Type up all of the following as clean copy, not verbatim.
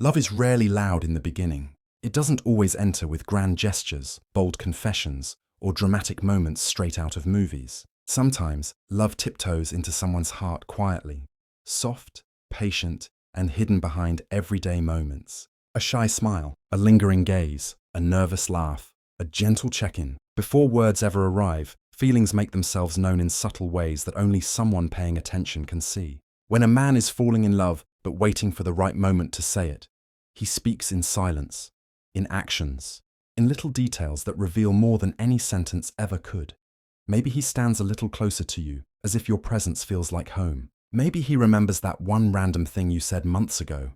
Love is rarely loud in the beginning. It doesn't always enter with grand gestures, bold confessions, or dramatic moments straight out of movies. Sometimes, love tiptoes into someone's heart quietly, soft, patient, and hidden behind everyday moments. A shy smile, a lingering gaze, a nervous laugh, a gentle check-in. Before words ever arrive, feelings make themselves known in subtle ways that only someone paying attention can see. When a man is falling in love but waiting for the right moment to say it, he speaks in silence, in actions, in little details that reveal more than any sentence ever could. Maybe he stands a little closer to you, as if your presence feels like home. Maybe he remembers that one random thing you said months ago,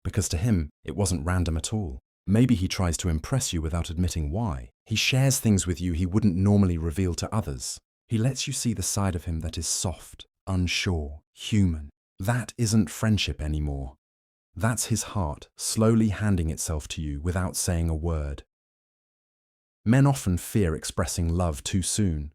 because to him, it wasn't random at all. Maybe he tries to impress you without admitting why. He shares things with you he wouldn't normally reveal to others. He lets you see the side of him that is soft, unsure, human. That isn't friendship anymore. That's his heart slowly handing itself to you without saying a word. Men often fear expressing love too soon,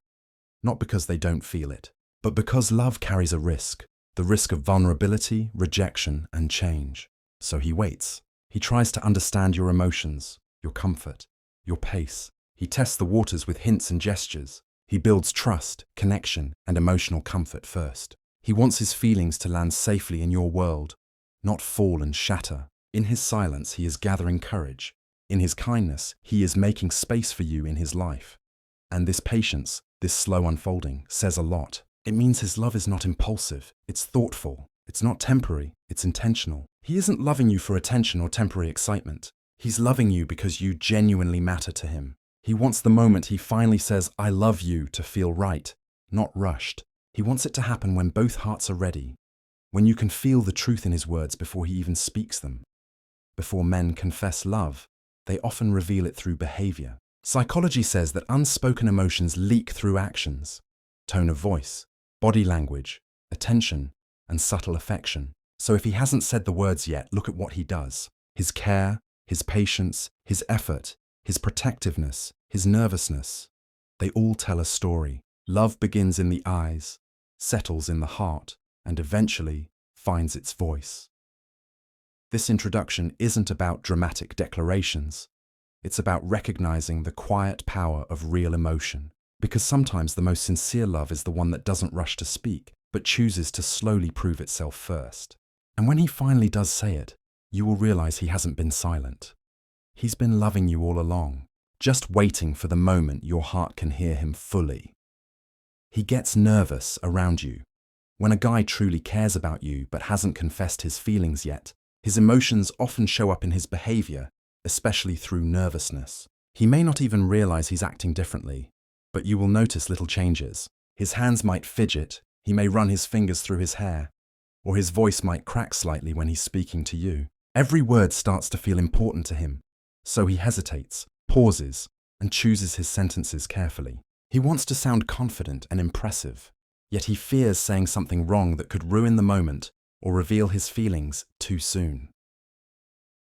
not because they don't feel it, but because love carries a risk, the risk of vulnerability, rejection, and change. So he waits. He tries to understand your emotions, your comfort, your pace. He tests the waters with hints and gestures. He builds trust, connection, and emotional comfort first. He wants his feelings to land safely in your world, not fall and shatter. In his silence, he is gathering courage. In his kindness, he is making space for you in his life. And this patience, this slow unfolding, says a lot. It means his love is not impulsive, it's thoughtful. It's not temporary, it's intentional. He isn't loving you for attention or temporary excitement. He's loving you because you genuinely matter to him. He wants the moment he finally says, "I love you," to feel right, not rushed. He wants it to happen when both hearts are ready, when you can feel the truth in his words before he even speaks them. Before men confess love, they often reveal it through behavior. Psychology says that unspoken emotions leak through actions, tone of voice, body language, attention, and subtle affection. So if he hasn't said the words yet, look at what he does. His care, his patience, his effort, his protectiveness, his nervousness, they all tell a story. Love begins in the eyes, settles in the heart, and eventually finds its voice. This introduction isn't about dramatic declarations. It's about recognizing the quiet power of real emotion. Because sometimes the most sincere love is the one that doesn't rush to speak, but chooses to slowly prove itself first. And when he finally does say it, you will realize he hasn't been silent. He's been loving you all along, just waiting for the moment your heart can hear him fully. He gets nervous around you. When a guy truly cares about you but hasn't confessed his feelings yet, his emotions often show up in his behavior, especially through nervousness. He may not even realize he's acting differently, but you will notice little changes. His hands might fidget, he may run his fingers through his hair, or his voice might crack slightly when he's speaking to you. Every word starts to feel important to him, so he hesitates, pauses, and chooses his sentences carefully. He wants to sound confident and impressive, yet he fears saying something wrong that could ruin the moment or reveal his feelings too soon.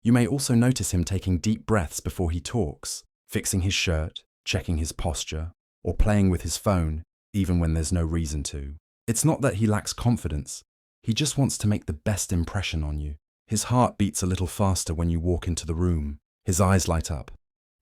You may also notice him taking deep breaths before he talks, fixing his shirt, checking his posture, or playing with his phone, even when there's no reason to. It's not that he lacks confidence, he just wants to make the best impression on you. His heart beats a little faster when you walk into the room. His eyes light up.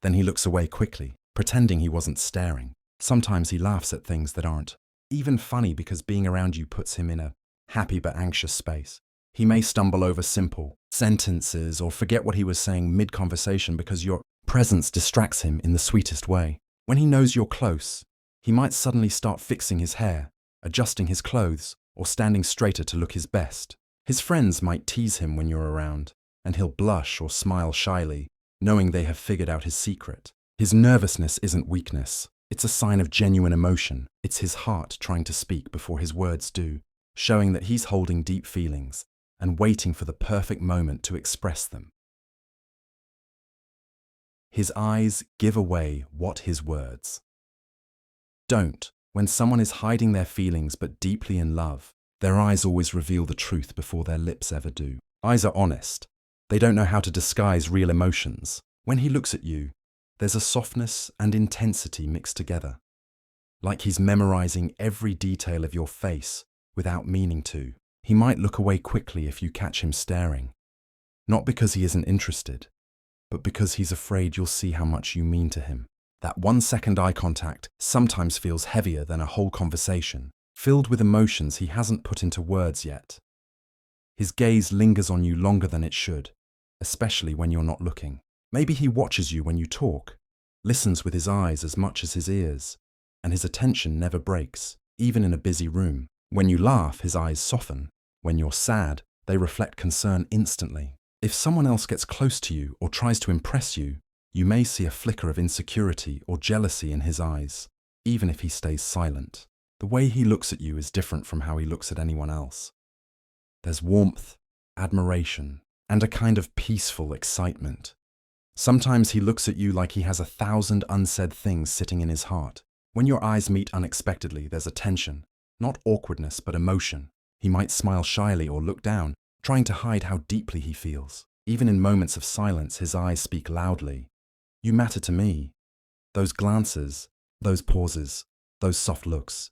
Then he looks away quickly, pretending he wasn't staring. Sometimes he laughs at things that aren't even funny because being around you puts him in a happy but anxious space. He may stumble over simple sentences or forget what he was saying mid-conversation because your presence distracts him in the sweetest way. When he knows you're close, he might suddenly start fixing his hair, adjusting his clothes, or standing straighter to look his best. His friends might tease him when you're around, and he'll blush or smile shyly, knowing they have figured out his secret. His nervousness isn't weakness. It's a sign of genuine emotion. It's his heart trying to speak before his words do, showing that he's holding deep feelings and waiting for the perfect moment to express them. His eyes give away what his words don't. When someone is hiding their feelings but deeply in love, their eyes always reveal the truth before their lips ever do. Eyes are honest. They don't know how to disguise real emotions. When he looks at you, there's a softness and intensity mixed together, like he's memorizing every detail of your face without meaning to. He might look away quickly if you catch him staring. Not because he isn't interested, but because he's afraid you'll see how much you mean to him. That 1-second eye contact sometimes feels heavier than a whole conversation, filled with emotions he hasn't put into words yet. His gaze lingers on you longer than it should, especially when you're not looking. Maybe he watches you when you talk, listens with his eyes as much as his ears, and his attention never breaks, even in a busy room. When you laugh, his eyes soften. When you're sad, they reflect concern instantly. If someone else gets close to you or tries to impress you, you may see a flicker of insecurity or jealousy in his eyes, even if he stays silent. The way he looks at you is different from how he looks at anyone else. There's warmth, admiration, and a kind of peaceful excitement. Sometimes he looks at you like he has 1,000 unsaid things sitting in his heart. When your eyes meet unexpectedly, there's a tension, not awkwardness but emotion. He might smile shyly or look down, trying to hide how deeply he feels. Even in moments of silence, his eyes speak loudly. You matter to me. Those glances, those pauses, those soft looks,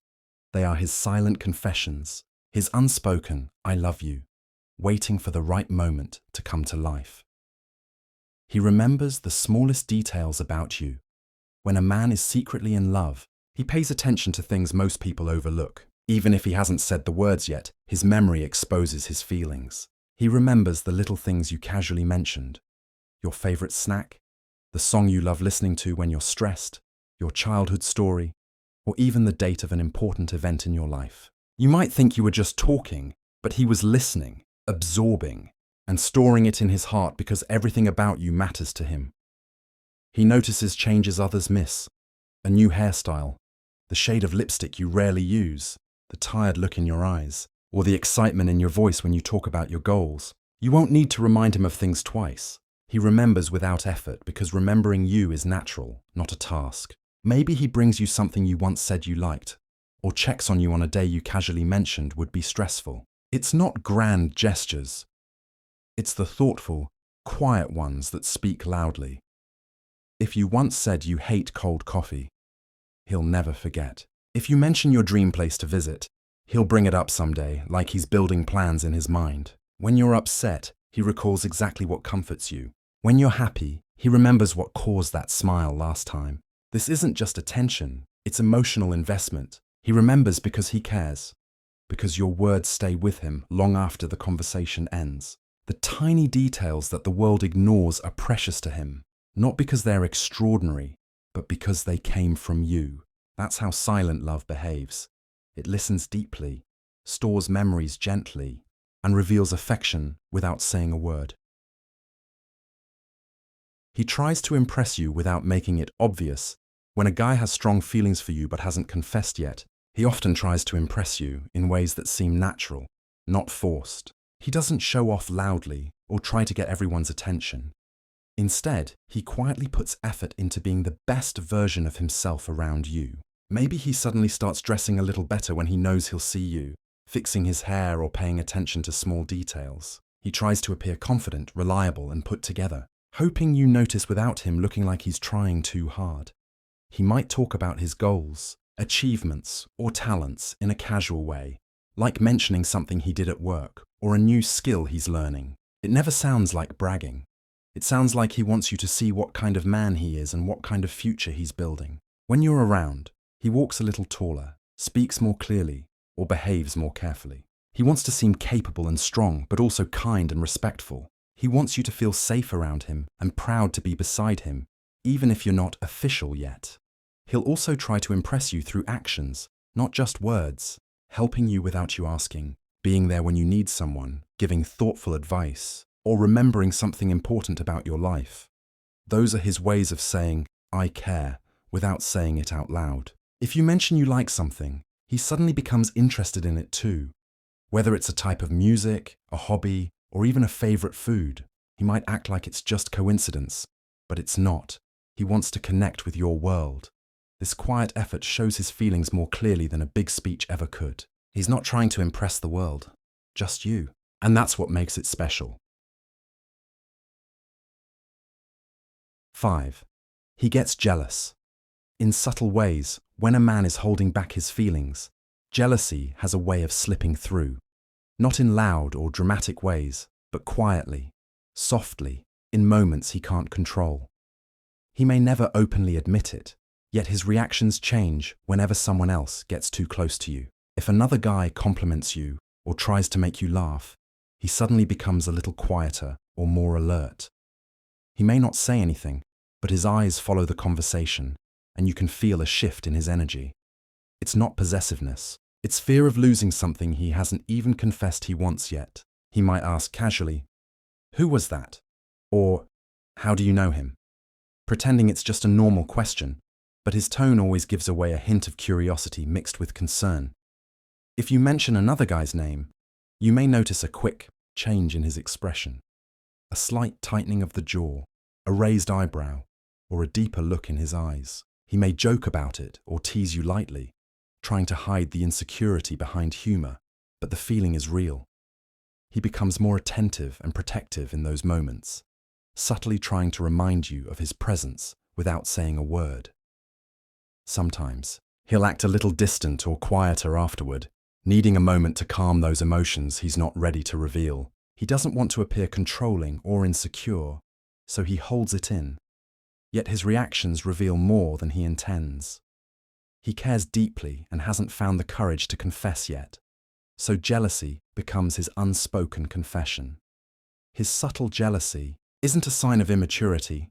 they are his silent confessions, his unspoken "I love you," waiting for the right moment to come to life. He remembers the smallest details about you. When a man is secretly in love, he pays attention to things most people overlook. Even if he hasn't said the words yet, his memory exposes his feelings. He remembers the little things you casually mentioned. Your favorite snack, the song you love listening to when you're stressed, your childhood story, or even the date of an important event in your life. You might think you were just talking, but he was listening, absorbing, and storing it in his heart because everything about you matters to him. He notices changes others miss, a new hairstyle, the shade of lipstick you rarely use, the tired look in your eyes, or the excitement in your voice when you talk about your goals. You won't need to remind him of things twice. He remembers without effort because remembering you is natural, not a task. Maybe he brings you something you once said you liked, or checks on you on a day you casually mentioned would be stressful. It's not grand gestures. It's the thoughtful, quiet ones that speak loudly. If you once said you hate cold coffee, he'll never forget. If you mention your dream place to visit, he'll bring it up someday, like he's building plans in his mind. When you're upset, he recalls exactly what comforts you. When you're happy, he remembers what caused that smile last time. This isn't just attention, it's emotional investment. He remembers because he cares, because your words stay with him long after the conversation ends. The tiny details that the world ignores are precious to him, not because they're extraordinary, but because they came from you. That's how silent love behaves. It listens deeply, stores memories gently, and reveals affection without saying a word. He tries to impress you without making it obvious. When a guy has strong feelings for you but hasn't confessed yet, he often tries to impress you in ways that seem natural, not forced. He doesn't show off loudly or try to get everyone's attention. Instead, he quietly puts effort into being the best version of himself around you. Maybe he suddenly starts dressing a little better when he knows he'll see you, fixing his hair or paying attention to small details. He tries to appear confident, reliable, and put together, hoping you notice without him looking like he's trying too hard. He might talk about his goals, achievements, or talents in a casual way, like mentioning something he did at work or a new skill he's learning. It never sounds like bragging. It sounds like he wants you to see what kind of man he is and what kind of future he's building. When you're around, he walks a little taller, speaks more clearly, or behaves more carefully. He wants to seem capable and strong, but also kind and respectful. He wants you to feel safe around him and proud to be beside him, even if you're not official yet. He'll also try to impress you through actions, not just words, helping you without you asking, being there when you need someone, giving thoughtful advice, or remembering something important about your life. Those are his ways of saying, "I care," without saying it out loud. If you mention you like something, he suddenly becomes interested in it too. Whether it's a type of music, a hobby, or even a favorite food, he might act like it's just coincidence, but it's not. He wants to connect with your world. This quiet effort shows his feelings more clearly than a big speech ever could. He's not trying to impress the world, just you. And that's what makes it special. 5. He gets jealous. In subtle ways, when a man is holding back his feelings, jealousy has a way of slipping through. Not in loud or dramatic ways, but quietly, softly, in moments he can't control. He may never openly admit it, yet his reactions change whenever someone else gets too close to you. If another guy compliments you or tries to make you laugh, he suddenly becomes a little quieter or more alert. He may not say anything, but his eyes follow the conversation, and you can feel a shift in his energy. It's not possessiveness. It's fear of losing something he hasn't even confessed he wants yet. He might ask casually, "Who was that?" Or, "How do you know him?" Pretending it's just a normal question, but his tone always gives away a hint of curiosity mixed with concern. If you mention another guy's name, you may notice a quick change in his expression. A slight tightening of the jaw, a raised eyebrow, or a deeper look in his eyes. He may joke about it or tease you lightly, trying to hide the insecurity behind humor, but the feeling is real. He becomes more attentive and protective in those moments, subtly trying to remind you of his presence without saying a word. Sometimes, he'll act a little distant or quieter afterward, needing a moment to calm those emotions he's not ready to reveal. He doesn't want to appear controlling or insecure, so he holds it in. Yet his reactions reveal more than he intends. He cares deeply and hasn't found the courage to confess yet, so jealousy becomes his unspoken confession. His subtle jealousy isn't a sign of immaturity.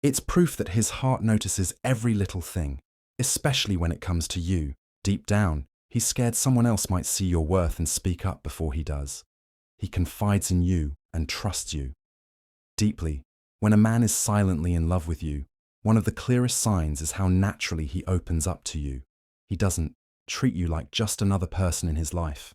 It's proof that his heart notices every little thing, especially when it comes to you. Deep down, he's scared someone else might see your worth and speak up before he does. He confides in you and trusts you deeply. When a man is silently in love with you, one of the clearest signs is how naturally he opens up to you. He doesn't treat you like just another person in his life.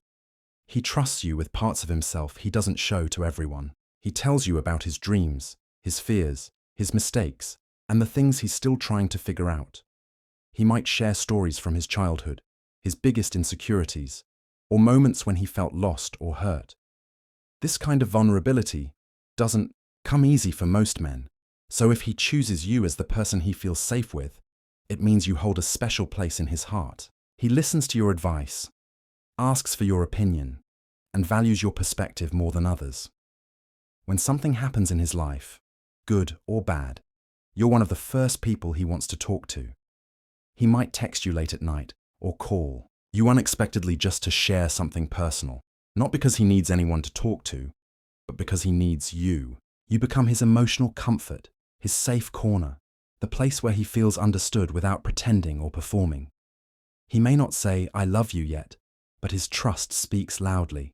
He trusts you with parts of himself he doesn't show to everyone. He tells you about his dreams, his fears, his mistakes, and the things he's still trying to figure out. He might share stories from his childhood, his biggest insecurities, or moments when he felt lost or hurt. This kind of vulnerability doesn't come easy for most men, so if he chooses you as the person he feels safe with, it means you hold a special place in his heart. He listens to your advice, asks for your opinion, and values your perspective more than others. When something happens in his life, good or bad, you're one of the first people he wants to talk to. He might text you late at night or call you unexpectedly just to share something personal, not because he needs anyone to talk to, but because he needs you. You become his emotional comfort, his safe corner, the place where he feels understood without pretending or performing. He may not say, "I love you" yet, but his trust speaks loudly.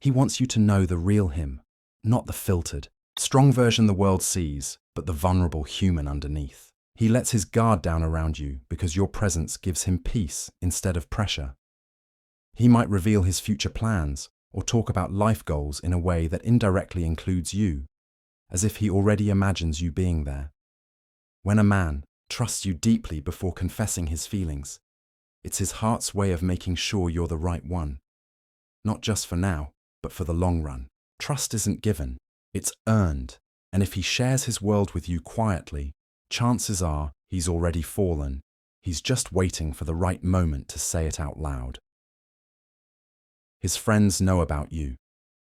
He wants you to know the real him, not the filtered, strong version the world sees, but the vulnerable human underneath. He lets his guard down around you because your presence gives him peace instead of pressure. He might reveal his future plans or talk about life goals in a way that indirectly includes you, as if he already imagines you being there. When a man trusts you deeply before confessing his feelings, it's his heart's way of making sure you're the right one. Not just for now, but for the long run. Trust isn't given, it's earned, and if he shares his world with you quietly, chances are he's already fallen. He's just waiting for the right moment to say it out loud. His friends know about you,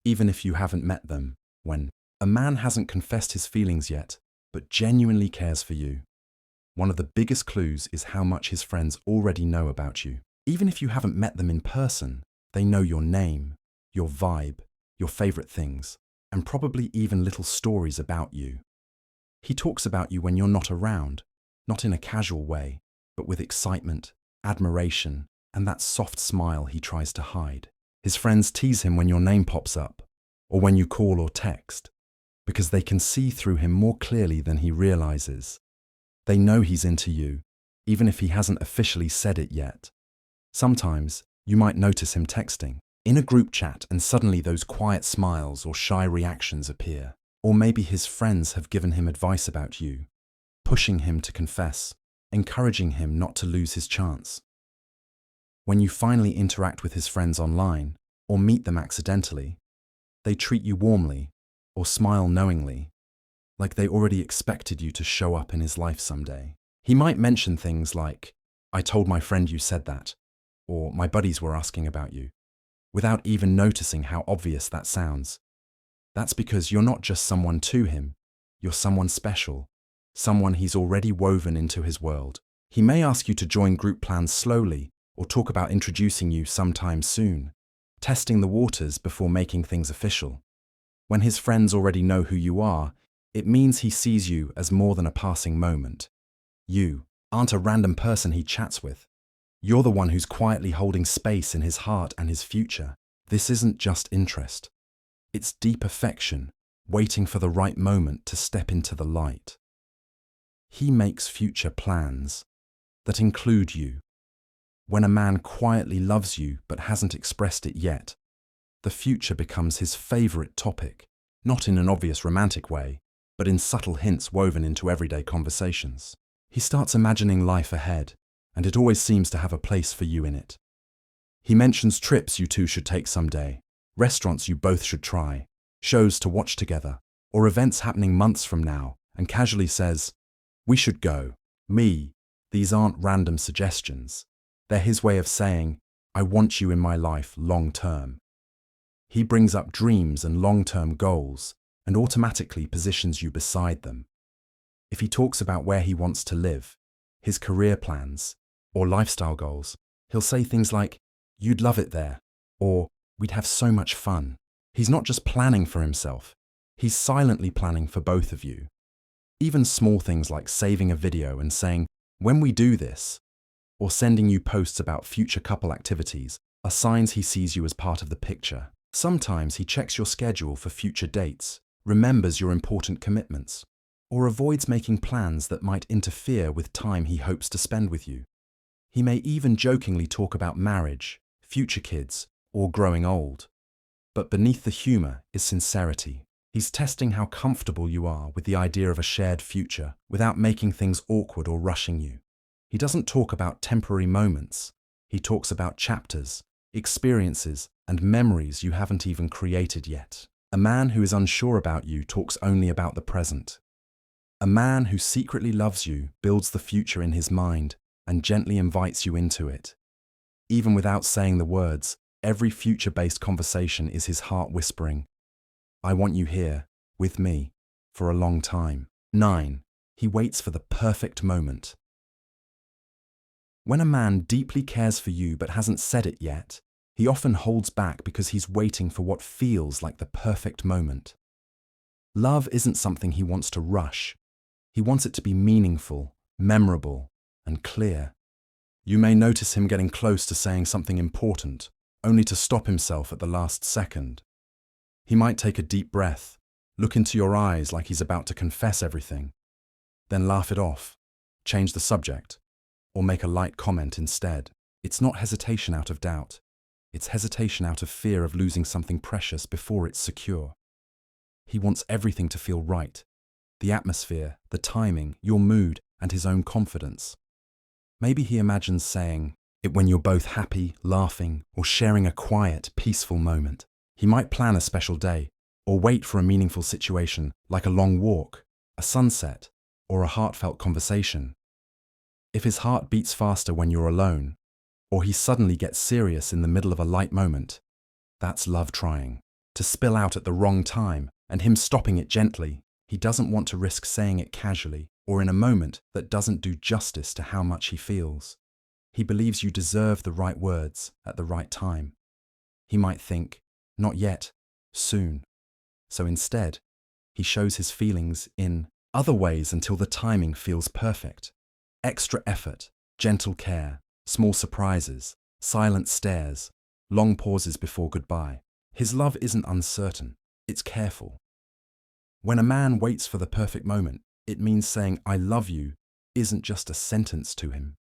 even if you haven't met them. When a man hasn't confessed his feelings yet, but genuinely cares for you, one of the biggest clues is how much his friends already know about you. Even if you haven't met them in person, they know your name, your vibe, your favorite things, and probably even little stories about you. He talks about you when you're not around, not in a casual way, but with excitement, admiration, and that soft smile he tries to hide. His friends tease him when your name pops up, or when you call or text, because they can see through him more clearly than he realizes. They know he's into you, even if he hasn't officially said it yet. Sometimes, you might notice him texting in a group chat and suddenly those quiet smiles or shy reactions appear. Or maybe his friends have given him advice about you, pushing him to confess, encouraging him not to lose his chance. When you finally interact with his friends online, or meet them accidentally, they treat you warmly, or smile knowingly, like they already expected you to show up in his life someday. He might mention things like, "I told my friend you said that," or "My buddies were asking about you," without even noticing how obvious that sounds. That's because you're not just someone to him, you're someone special, someone he's already woven into his world. He may ask you to join group plans slowly or talk about introducing you sometime soon, testing the waters before making things official. When his friends already know who you are, it means he sees you as more than a passing moment. You aren't a random person he chats with. You're the one who's quietly holding space in his heart and his future. This isn't just interest. It's deep affection, waiting for the right moment to step into the light. He makes future plans that include you. When a man quietly loves you but hasn't expressed it yet, the future becomes his favorite topic, not in an obvious romantic way, but in subtle hints woven into everyday conversations. He starts imagining life ahead, and it always seems to have a place for you in it. He mentions trips you two should take someday, restaurants you both should try, shows to watch together, or events happening months from now, and casually says, "We should go." These aren't random suggestions. They're his way of saying, "I want you in my life long term." He brings up dreams and long-term goals and automatically positions you beside them. If he talks about where he wants to live, his career plans, or lifestyle goals, he'll say things like, "You'd love it there," or "We'd have so much fun." He's not just planning for himself, he's silently planning for both of you. Even small things like saving a video and saying, "When we do this," or sending you posts about future couple activities are signs he sees you as part of the picture. Sometimes he checks your schedule for future dates, remembers your important commitments, or avoids making plans that might interfere with time he hopes to spend with you. He may even jokingly talk about marriage, future kids, or growing old. But beneath the humor is sincerity. He's testing how comfortable you are with the idea of a shared future without making things awkward or rushing you. He doesn't talk about temporary moments. He talks about chapters, experiences, and memories you haven't even created yet. A man who is unsure about you talks only about the present. A man who secretly loves you builds the future in his mind and gently invites you into it. Even without saying the words, every future-based conversation is his heart whispering, "I want you here, with me, for a long time." 9. He waits for the perfect moment. When a man deeply cares for you but hasn't said it yet, he often holds back because he's waiting for what feels like the perfect moment. Love isn't something he wants to rush. He wants it to be meaningful, memorable, and clear. You may notice him getting close to saying something important, only to stop himself at the last second. He might take a deep breath, look into your eyes like he's about to confess everything, then laugh it off, change the subject, or make a light comment instead. It's not hesitation out of doubt. It's hesitation out of fear of losing something precious before it's secure. He wants everything to feel right. The atmosphere, the timing, your mood, and his own confidence. Maybe he imagines saying it when you're both happy, laughing, or sharing a quiet, peaceful moment. He might plan a special day, or wait for a meaningful situation like a long walk, a sunset, or a heartfelt conversation. If his heart beats faster when you're alone, or he suddenly gets serious in the middle of a light moment, that's love trying to spill out at the wrong time and him stopping it gently. He doesn't want to risk saying it casually or in a moment that doesn't do justice to how much he feels. He believes you deserve the right words at the right time. He might think, not yet, soon. So instead, he shows his feelings in other ways until the timing feels perfect. Extra effort, gentle care, small surprises, silent stares, long pauses before goodbye. His love isn't uncertain, it's careful. When a man waits for the perfect moment, it means saying "I love you" isn't just a sentence to him.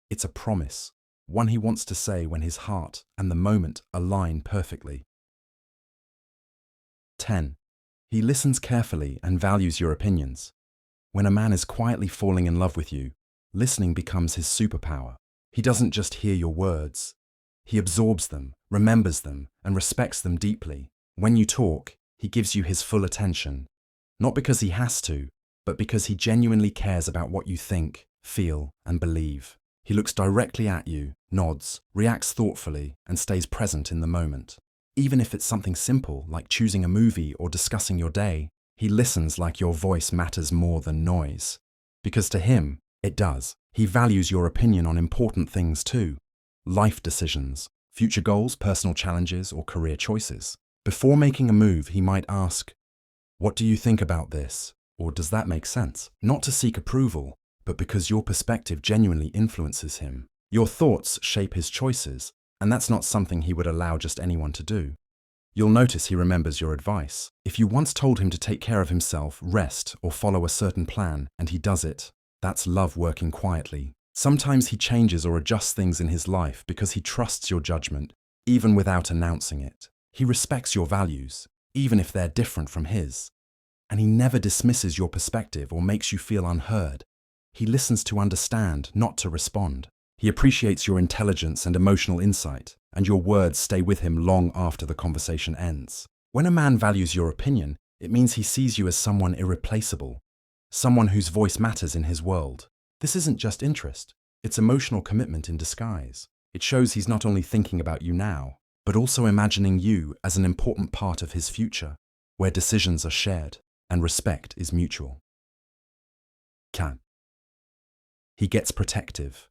It's a promise, one he wants to say when his heart and the moment align perfectly. 10. He listens carefully and values your opinions. When a man is quietly falling in love with you, listening becomes his superpower. He doesn't just hear your words. He absorbs them, remembers them, and respects them deeply. When you talk, he gives you his full attention. Not because he has to, but because he genuinely cares about what you think, feel, and believe. He looks directly at you, nods, reacts thoughtfully, and stays present in the moment. Even if it's something simple, like choosing a movie or discussing your day, he listens like your voice matters more than noise. Because to him, it does. He values your opinion on important things too. Life decisions, future goals, personal challenges, or career choices. Before making a move, he might ask, "What do you think about this?" Or "Does that make sense?" Not to seek approval, but because your perspective genuinely influences him. Your thoughts shape his choices, and that's not something he would allow just anyone to do. You'll notice he remembers your advice. If you once told him to take care of himself, rest, or follow a certain plan, and he does it, that's love working quietly. Sometimes he changes or adjusts things in his life because he trusts your judgment, even without announcing it. He respects your values, even if they're different from his. And he never dismisses your perspective or makes you feel unheard. He listens to understand, not to respond. He appreciates your intelligence and emotional insight, and your words stay with him long after the conversation ends. When a man values your opinion, it means he sees you as someone irreplaceable, someone whose voice matters in his world. This isn't just interest, it's emotional commitment in disguise. It shows he's not only thinking about you now, but also imagining you as an important part of his future, where decisions are shared and respect is mutual. Can. He gets protective.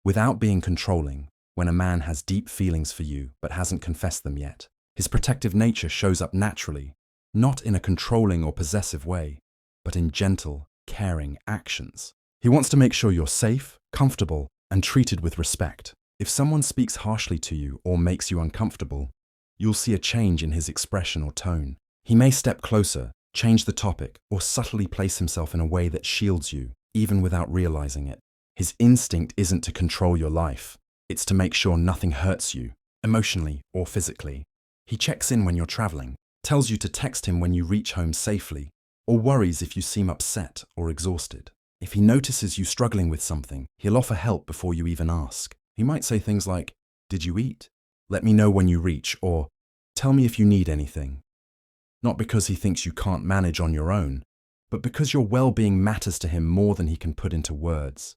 Without being controlling, when a man has deep feelings for you but hasn't confessed them yet, his protective nature shows up naturally, not in a controlling or possessive way, but in gentle, caring actions. He wants to make sure you're safe, comfortable, and treated with respect. If someone speaks harshly to you or makes you uncomfortable, you'll see a change in his expression or tone. He may step closer, change the topic, or subtly place himself in a way that shields you, even without realizing it. His instinct isn't to control your life, it's to make sure nothing hurts you, emotionally or physically. He checks in when you're traveling, tells you to text him when you reach home safely, or worries if you seem upset or exhausted. If he notices you struggling with something, he'll offer help before you even ask. He might say things like, "Did you eat? Let me know when you reach," or "Tell me if you need anything." Not because he thinks you can't manage on your own, but because your well-being matters to him more than he can put into words.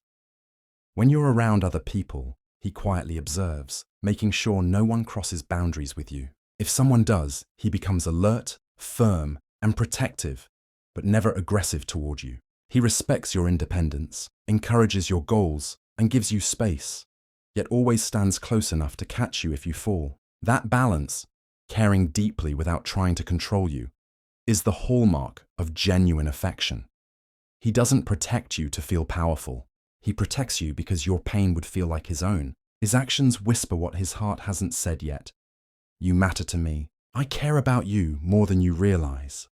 When you're around other people, he quietly observes, making sure no one crosses boundaries with you. If someone does, he becomes alert, firm, and protective, but never aggressive toward you. He respects your independence, encourages your goals, and gives you space, yet always stands close enough to catch you if you fall. That balance, caring deeply without trying to control you, is the hallmark of genuine affection. He doesn't protect you to feel powerful. He protects you because your pain would feel like his own. His actions whisper what his heart hasn't said yet. "You matter to me. I care about you more than you realize."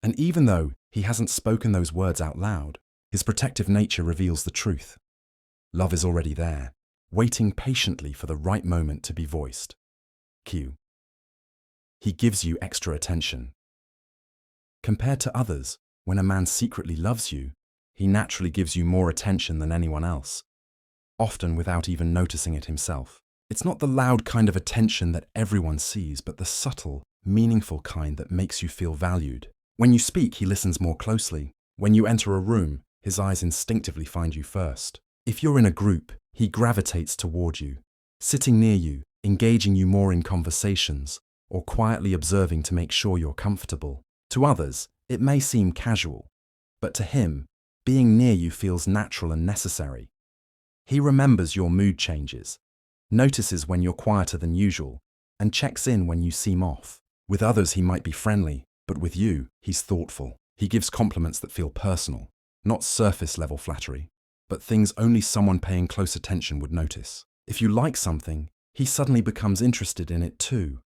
And even though he hasn't spoken those words out loud, his protective nature reveals the truth. Love is already there, waiting patiently for the right moment to be voiced. Q. He gives you extra attention. Compared to others, when a man secretly loves you, he naturally gives you more attention than anyone else, often without even noticing it himself. It's not the loud kind of attention that everyone sees, but the subtle, meaningful kind that makes you feel valued. When you speak, he listens more closely. When you enter a room, his eyes instinctively find you first. If you're in a group, he gravitates toward you, sitting near you, engaging you more in conversations, or quietly observing to make sure you're comfortable. To others, it may seem casual, but to him, being near you feels natural and necessary. He remembers your mood changes, notices when you're quieter than usual, and checks in when you seem off. With others, he might be friendly, but with you, he's thoughtful. He gives compliments that feel personal, not surface-level flattery, but things only someone paying close attention would notice. If you like something, he suddenly becomes interested in it too,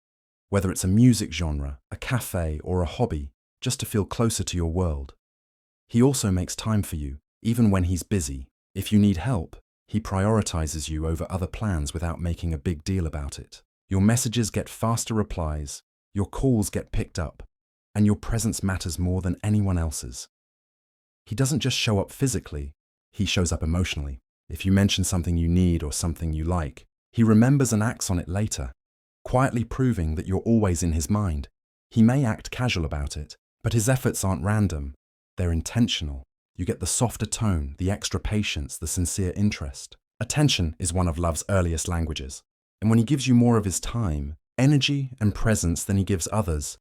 whether it's a music genre, a cafe, or a hobby, just to feel closer to your world. He also makes time for you, even when he's busy. If you need help, he prioritizes you over other plans without making a big deal about it. Your messages get faster replies, your calls get picked up, and your presence matters more than anyone else's. He doesn't just show up physically, he shows up emotionally. If you mention something you need or something you like, he remembers and acts on it later, quietly proving that you're always in his mind. He may act casual about it, but his efforts aren't random. They're intentional. You get the softer tone, the extra patience, the sincere interest. Attention is one of love's earliest languages, and when he gives you more of his time, energy and presence than he gives others,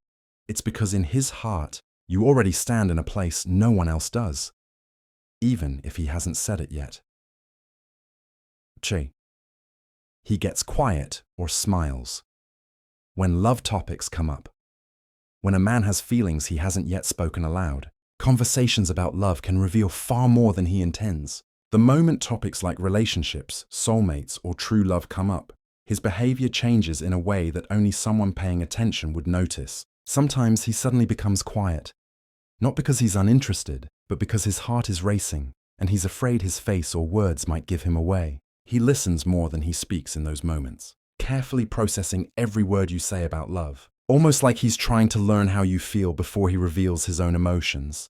it's because in his heart, you already stand in a place no one else does, even if he hasn't said it yet. Che. He gets quiet or smiles. When love topics come up, when a man has feelings he hasn't yet spoken aloud, conversations about love can reveal far more than he intends. The moment topics like relationships, soulmates, or true love come up, his behavior changes in a way that only someone paying attention would notice. Sometimes he suddenly becomes quiet, not because he's uninterested, but because his heart is racing, and he's afraid his face or words might give him away. He listens more than he speaks in those moments, carefully processing every word you say about love, almost like he's trying to learn how you feel before he reveals his own emotions.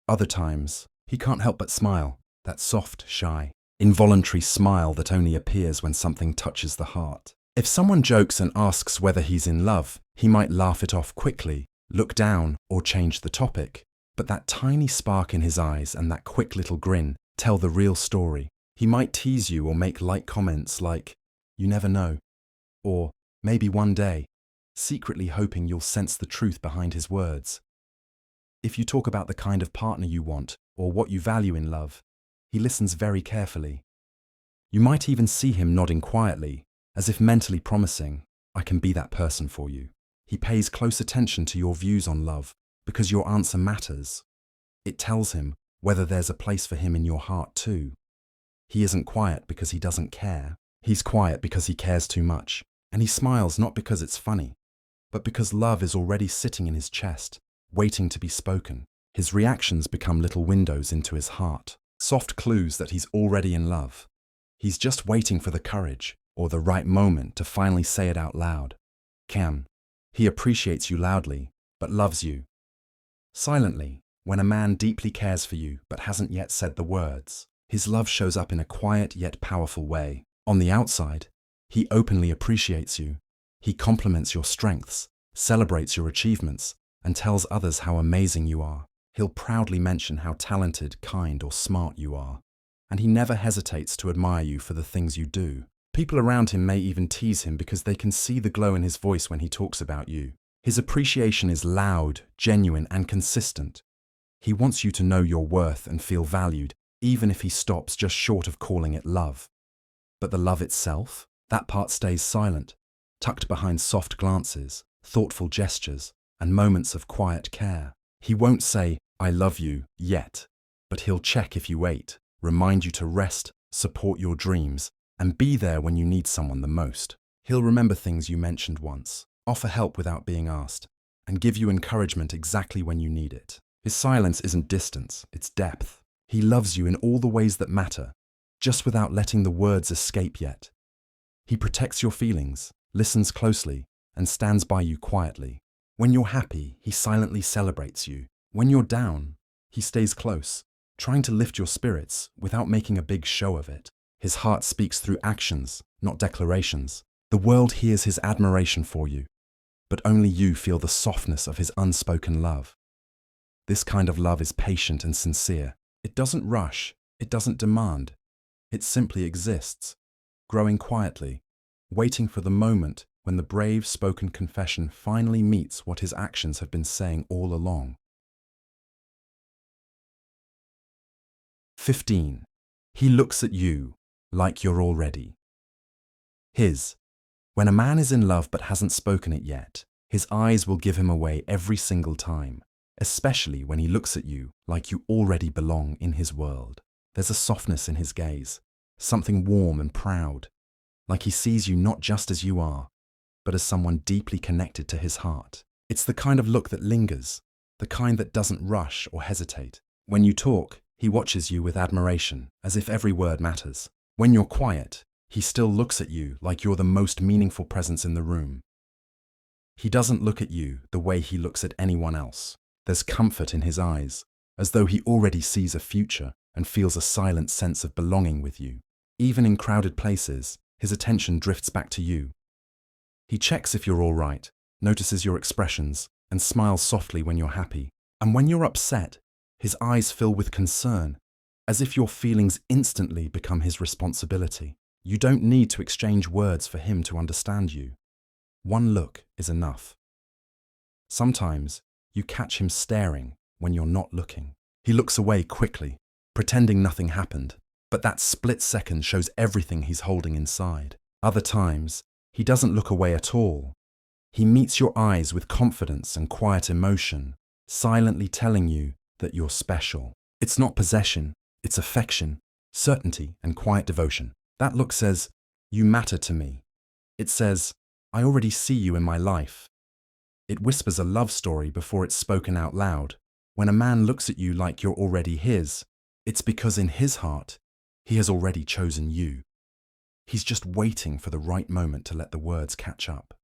Other times, he can't help but smile, that soft, shy, involuntary smile that only appears when something touches the heart. If someone jokes and asks whether he's in love, he might laugh it off quickly, look down, or change the topic. But that tiny spark in his eyes and that quick little grin tell the real story. He might tease you or make light comments like, "You never know," or "maybe one day," secretly hoping you'll sense the truth behind his words. If you talk about the kind of partner you want or what you value in love, he listens very carefully. You might even see him nodding quietly, as if mentally promising, "I can be that person for you." He pays close attention to your views on love because your answer matters. It tells him whether there's a place for him in your heart too. He isn't quiet because he doesn't care. He's quiet because he cares too much. And he smiles not because it's funny, but because love is already sitting in his chest, waiting to be spoken. His reactions become little windows into his heart, soft clues that he's already in love. He's just waiting for the courage or the right moment to finally say it out loud. He appreciates you loudly, but loves you silently. When a man deeply cares for you but hasn't yet said the words, his love shows up in a quiet yet powerful way. On the outside, he openly appreciates you. He compliments your strengths, celebrates your achievements, and tells others how amazing you are. He'll proudly mention how talented, kind, or smart you are. And he never hesitates to admire you for the things you do. People around him may even tease him because they can see the glow in his voice when he talks about you. His appreciation is loud, genuine, and consistent. He wants you to know your worth and feel valued, even if he stops just short of calling it love. But the love itself, that part stays silent, tucked behind soft glances, thoughtful gestures, and moments of quiet care. He won't say, "I love you," yet, but he'll check if you wait, remind you to rest, support your dreams, and be there when you need someone the most. He'll remember things you mentioned once, offer help without being asked, and give you encouragement exactly when you need it. His silence isn't distance, it's depth. He loves you in all the ways that matter, just without letting the words escape yet. He protects your feelings, listens closely, and stands by you quietly. When you're happy, he silently celebrates you. When you're down, he stays close, trying to lift your spirits without making a big show of it. His heart speaks through actions, not declarations. The world hears his admiration for you, but only you feel the softness of his unspoken love. This kind of love is patient and sincere. It doesn't rush, it doesn't demand. It simply exists, growing quietly, waiting for the moment when the brave spoken confession finally meets what his actions have been saying all along. 15. He looks at you like you're all ready. When a man is in love but hasn't spoken it yet, his eyes will give him away every single time, especially when he looks at you like you already belong in his world. There's a softness in his gaze, something warm and proud, like he sees you not just as you are, but as someone deeply connected to his heart. It's the kind of look that lingers, the kind that doesn't rush or hesitate. When you talk, he watches you with admiration, as if every word matters. When you're quiet, he still looks at you like you're the most meaningful presence in the room. He doesn't look at you the way he looks at anyone else. There's comfort in his eyes, as though he already sees a future and feels a silent sense of belonging with you. Even in crowded places, his attention drifts back to you. He checks if you're all right, notices your expressions, and smiles softly when you're happy. And when you're upset, his eyes fill with concern, as if your feelings instantly become his responsibility. You don't need to exchange words for him to understand you. One look is enough. Sometimes you catch him staring when you're not looking. He looks away quickly, pretending nothing happened, but that split second shows everything he's holding inside. Other times, he doesn't look away at all. He meets your eyes with confidence and quiet emotion, silently telling you that you're special. It's not possession, it's affection, certainty, and quiet devotion. That look says, "You matter to me." It says, "I already see you in my life." It whispers a love story before it's spoken out loud. When a man looks at you like you're already his, it's because in his heart, he has already chosen you. He's just waiting for the right moment to let the words catch up.